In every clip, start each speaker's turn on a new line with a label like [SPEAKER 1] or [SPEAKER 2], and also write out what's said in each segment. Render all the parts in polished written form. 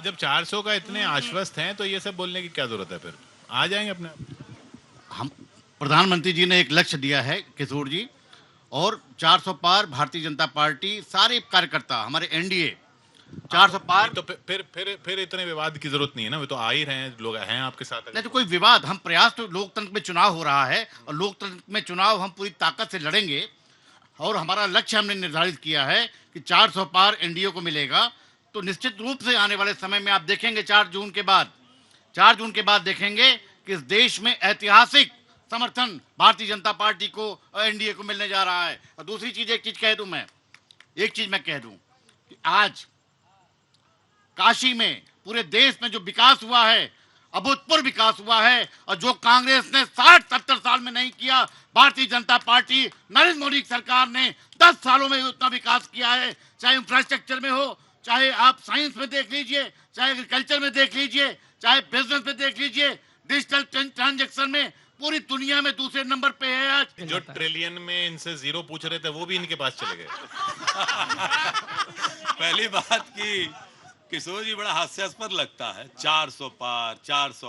[SPEAKER 1] जब 400 का इतने आश्वस्त हैं तो ये सब बोलने की क्या जरूरत है? फिर आ जाएंगे अपने।
[SPEAKER 2] हम प्रधानमंत्री जी ने एक लक्ष्य दिया है किशोर जी, और 400 पार भारतीय जनता पार्टी सारे कार्यकर्ता हमारे एनडीए 400 पार।
[SPEAKER 1] तो फिर इतने विवाद की जरूरत नहीं है ना, वे तो आ ही रहे हैं, लोग हैं आपके साथ।
[SPEAKER 2] नहीं तो कोई विवाद, हम प्रयास, तो लोकतंत्र में चुनाव हो रहा है और लोकतंत्र में चुनाव हम पूरी ताकत से लड़ेंगे और हमारा लक्ष्य हमने निर्धारित किया है कि 400 पार एनडीए को मिलेगा। तो निश्चित रूप से आने वाले समय में आप देखेंगे 4 जून के बाद देखेंगे कि इस देश में ऐतिहासिक समर्थन भारतीय जनता पार्टी को एनडीए को मिलने जा रहा है। और दूसरी चीज, एक चीज कह दूं कि आज काशी में पूरे देश में जो विकास हुआ है, अभूतपूर्व विकास हुआ है, और जो कांग्रेस ने 60-70 साल में नहीं किया, भारतीय जनता पार्टी नरेंद्र मोदी सरकार ने 10 सालों में उतना विकास किया है। चाहे इंफ्रास्ट्रक्चर में हो, चाहे आप साइंस में देख लीजिए, चाहे एग्रीकल्चर में देख लीजिए, चाहे बिजनेस में देख लीजिए, डिजिटल ट्रांजैक्शन में पूरी दुनिया में दूसरे नंबर पे है आज।
[SPEAKER 1] जो ट्रिलियन में इनसे जीरो पूछ रहे थे वो भी इनके पास चले गए।
[SPEAKER 3] पहली बात की किशोर जी बड़ा हास्यास्पद लगता है, 400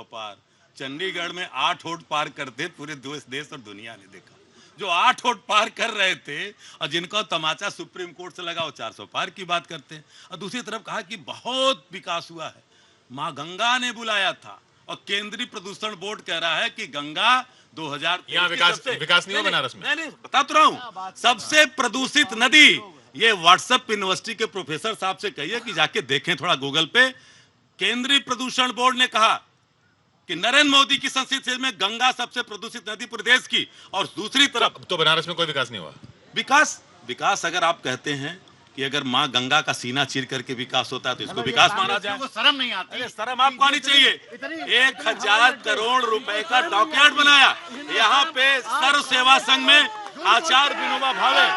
[SPEAKER 3] पार चंडीगढ़ में 8 वोट पार करते पूरे देश और दुनिया ने देखा। जो 8 वोट पार कर रहे थे और जिनका तमाचा सुप्रीम कोर्ट से लगा वो 400 पार की बात करते हैं। और दूसरी तरफ कहा कि बहुत विकास हुआ है, माँ गंगा ने बुलाया था और केंद्रीय प्रदूषण बोर्ड कह रहा है कि गंगा 2000
[SPEAKER 1] यहाँ विकास नहीं हुआ बनारस में।
[SPEAKER 3] नहीं बता तो रहा हूँ, सबसे प्रदूषित नदी। ये व्हाट्सएप यूनिवर्सिटी के प्रोफेसर साहब से कहिए कि जाके देखें थोड़ा गूगल पे। केंद्रीय प्रदूषण बोर्ड ने कहा कि नरेंद्र मोदी की संसद में गंगा सबसे प्रदूषित नदी पूरे देश की, और दूसरी तरफ
[SPEAKER 1] तो बनारस में कोई विकास नहीं हुआ।
[SPEAKER 3] विकास अगर आप कहते हैं कि अगर माँ गंगा का सीना चीर करके विकास होता है तो इसको विकास माना जाए।
[SPEAKER 2] शर्म नहीं आती?
[SPEAKER 3] शर्म आपको आनी चाहिए। 1000 करोड़ रुपए का डॉकयार्ड बनाया यहाँ पे सर्व सेवा संघ में आचार्य विनोबा भावे।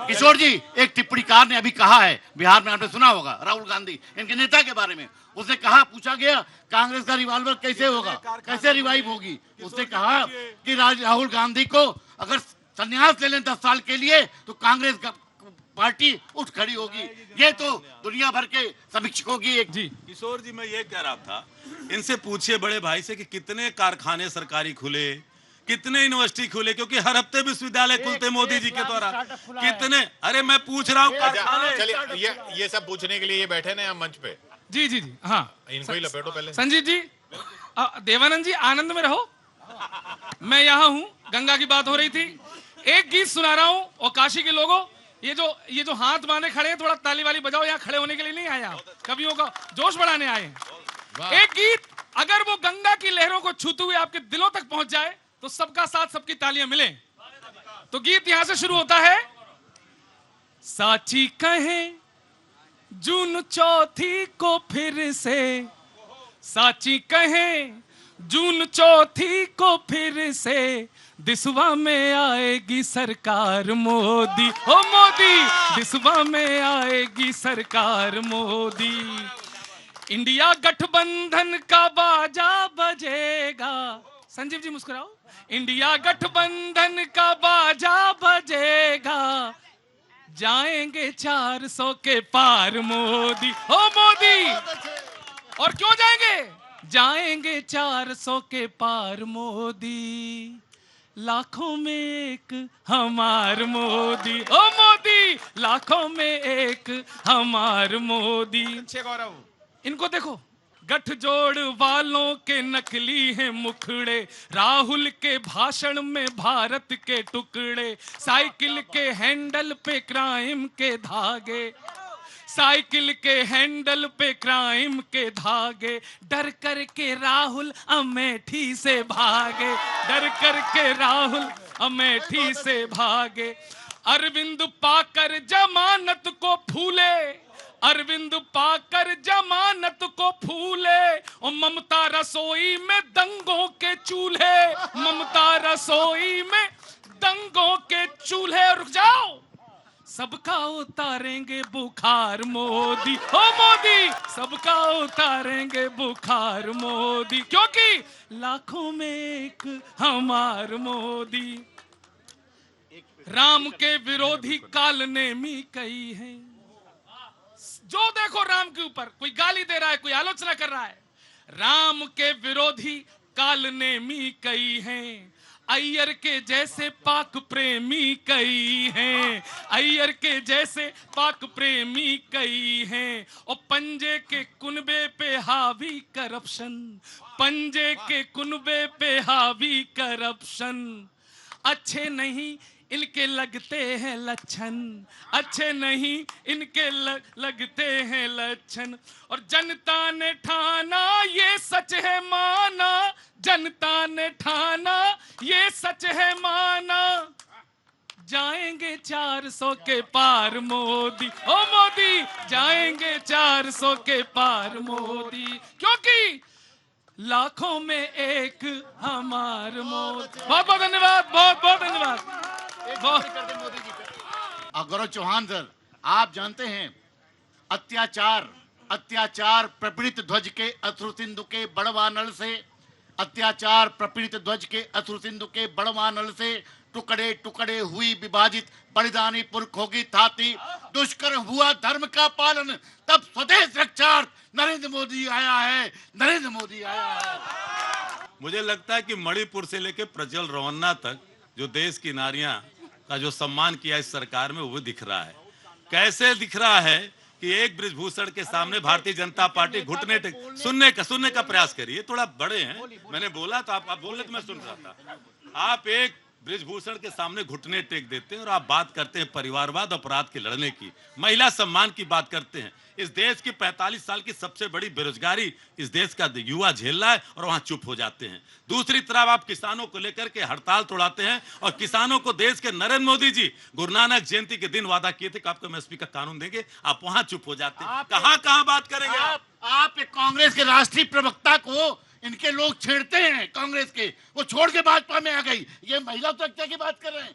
[SPEAKER 2] किशोर जी, एक टिप्पणीकार ने अभी कहा है, बिहार में आपने सुना होगा, राहुल गांधी इनके नेता के बारे में, उसने कहा, पूछा गया कांग्रेस का रिवॉल्वर कैसे होगा, कैसे रिवाइव होगी। उसने कहा कि राहुल गांधी को अगर संन्यास ले लें 10 साल के लिए तो कांग्रेस का पार्टी उठ खड़ी होगी। ये तो दुनिया भर के समीक्षकों की एक।
[SPEAKER 3] जी किशोर जी, मैं ये कह रहा था, इनसे पूछिए बड़े भाई से कि कितने कारखाने सरकारी खुले, कितने यूनिवर्सिटी खुले, क्योंकि हर हफ्ते विश्वविद्यालय खुलते मोदी जी के द्वारा। कितने, अरे मैं पूछ रहा हूँ कारखाने।
[SPEAKER 1] चलिए ये सब पूछने के लिए ये बैठे ना मंच पे।
[SPEAKER 4] जी जी जी, हाँ
[SPEAKER 1] इनको ही लपेटो पहले।
[SPEAKER 4] संजीव जी, देवानंद जी आनंद में रहो, मैं यहाँ हूँ। गंगा की बात हो रही थी, एक गीत सुना रहा हूँ। और काशी के लोगों, ये जो हाथ बांधे खड़े हैं, थोड़ा ताली वाली बजाओ। यहाँ खड़े होने के लिए नहीं आए, आप कवियों का जोश बढ़ाने आए हैं। एक गीत अगर वो गंगा की लहरों को छूते हुए आपके दिलों तक पहुंच जाए तो सबका साथ, सबकी तालियां मिले। तो गीत यहां से शुरू होता है। साची कहे जून चौथी को फिर से, साची कहे जून चौथी को फिर से, दिसवा में आएगी सरकार मोदी, हो मोदी, दिसवा में आएगी सरकार मोदी। इंडिया गठबंधन का बाजा बजेगा। संजीव जी मुस्कुराओ। इंडिया गठबंधन का बाजा बजेगा, जाएंगे 400 के पार मोदी, हो मोदी। और क्यों जाएंगे? जाएंगे 400 के पार मोदी, लाखों में एक हमार मोदी, ओ मोदी, लाखों में एक हमार मोदी। इनको देखो, गठजोड़ वालों के नकली हैं मुखड़े, राहुल के भाषण में भारत के टुकड़े, साइकिल के हैंडल पे क्राइम के धागे, साइकिल के हैंडल पे क्राइम के धागे, डर करके राहुल अमेठी से भागे, डर करके राहुल अमेठी से भागे। अरविंद पाकर जमानत को फूले, अरविंद पाकर जमानत को फूले, और ममता रसोई में दंगों के चूल्हे, ममता रसोई में दंगों के चूल्हे। रुक जाओ, सबका उतारेंगे बुखार मोदी, हो मोदी, सबका उतारेंगे बुखार मोदी, क्योंकि लाखों में एक हमार मोदी। राम के विरोधी काल नेमी कई हैं, जो देखो राम के ऊपर कोई गाली दे रहा है, कोई आलोचना कर रहा है। राम के विरोधी काल नेमी कई हैं, अय्यर के जैसे पाक प्रेमी कई हैं, अय्यर के जैसे पाक प्रेमी कई हैं। और पंजे के कुनबे पे हावी करप्शन, पंजे के कुनबे पे हावी करप्शन। अच्छे नहीं इनके लगते हैं लक्षण, अच्छे नहीं इनके लगते हैं लक्षण। और जनता ने ठाना ये सच है माना, जनता ने ठाना ये सच है माना। जाएंगे 400 के पार मोदी, ओ मोदी जाएंगे 400 के पार मोदी, क्योंकि लाखों में एक हमार मोदी। बहुत बहुत धन्यवाद, बहुत बहुत धन्यवाद।
[SPEAKER 2] गौरव चौहान सर, आप जानते हैं अत्याचार अत्याचार प्रपीड़ित ध्वज के अश्रु सिंधु के बड़वा नल से, अत्याचार प्रपीड़ित ध्वज के अश्रु सिंधु के बड़वा नल से टुकड़े टुकड़े हुई विभाजित बलिदानी पुरख होगी थाती। दुष्कर हुआ धर्म का पालन, तब स्वदेश रक्षार्थ नरेंद्र मोदी आया है, नरेंद्र मोदी आया है।
[SPEAKER 3] मुझे लगता है कि मणिपुर से लेकर प्रज्वल रवन्ना तक जो देश की नारियां का जो सम्मान किया इस सरकार में, वो दिख रहा है। कैसे दिख रहा है कि एक बृजभूषण के सामने भारतीय जनता पार्टी घुटने सुनने का प्रयास करिए। थोड़ा बड़े हैं, मैंने बोला तो आप बोले तो मैं सुन रहा था। आप एक बृजभूषण के सामने घुटने टेक देते हैं और आप बात करते हैं परिवारवाद, अपराध के लड़ने की, महिला सम्मान की बात करते हैं। इस देश की 45 साल की सबसे बड़ी बेरोजगारी इस देश का युवा झेल रहा है और वहां चुप हो जाते हैं। दूसरी तरफ आप किसानों को लेकर के हड़ताल तोड़ाते हैं और किसानों को देश के नरेंद्र मोदी जी गुरु नानक जयंती के दिन वादा किए थे कि आपको एमएसपी का कानून देंगे, आप वहां चुप हो जाते हैं। कहां बात करेंगे
[SPEAKER 2] आप कांग्रेस के राष्ट्रीय प्रवक्ता को इनके लोग छेड़ते हैं, कांग्रेस के, वो छोड़ के भाजपा में आ गई। ये महिला सुरक्षा की बात कर रहे हैं।